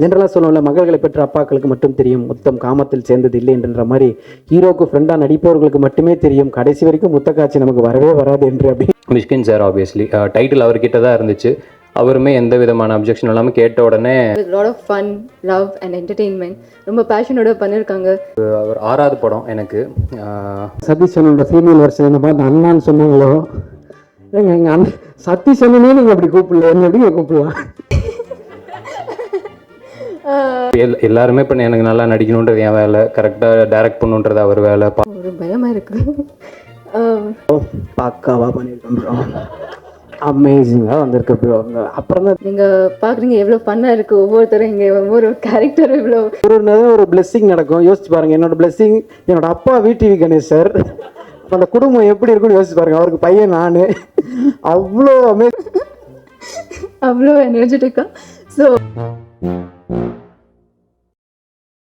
ஜென்ரலாக சொல்லுவோம்ல, மகள்களை பெற்ற அப்பாக்களுக்கு மட்டும் தெரியும் முத்தம் காமத்தில் சேர்ந்தது இல்லை என்ற மாதிரி, ஹீரோக்கு ஃப்ரெண்டாக நடிப்பவர்களுக்கு மட்டுமே தெரியும் கடைசி வரைக்கும் முத்த காட்சி நமக்கு வரவே வராது என்று. அப்படி மிஷ்கின் சார் ஆப்வியஸ்லி டைட்டில் அவர்கிட்ட தான் இருந்துச்சு. அவருமே எந்த விதமான அப்ஜெக்ஷன் இல்லாமல் கேட்ட உடனே lot of fun, love and entertainment ரொம்ப பேஷனோட பண்ணியிருக்காங்க. அவர் 6வது படம் எனக்கு. சதீஷ் அண்ணனோட ஃபீமேல் வெர்ஷன் என்ன பார்த்து அண்ணான்னு சொன்னாங்களோ, எங்கள் அண்ணன் சதீஷ் அண்ணனே நீங்கள் அப்படி கூப்பிடல, என்ன எப்படி கூப்பிடலாம்? எல்லாருமே இப்போ எனக்கு நல்லா நடிக்கணுன்றது என் வேலை, கரெக்டாக டைரக்ட் பண்ணுன்றது அவர் வேலை. ஒரு பயமாக இருக்கு. பக்காவாக பண்ணியிருக்கோம் ப்ரோ, அமேசிங்காக வந்திருக்கு ப்ரோ. அப்புறம் தான் நீங்கள் பார்க்குறீங்க எவ்வளோ ஃபன்னாக இருக்குது. ஒவ்வொருத்தரும் இங்கே ஒவ்வொரு கேரக்டரும் இவ்வளோ ஒரு பிளெஸ்ஸிங் நடக்கும். யோசிச்சு பாருங்கள், என்னோட பிளெஸ்ஸிங் என்னோட அப்பா VTV கணேஷ் சார். அந்த குடும்பம் எப்படி இருக்குன்னு யோசிச்சு பாருங்கள். அவருக்கு பையன் நான், அவ்வளோ அவ்வளோ எனர்ஜெட்டிக்காக. ஸோ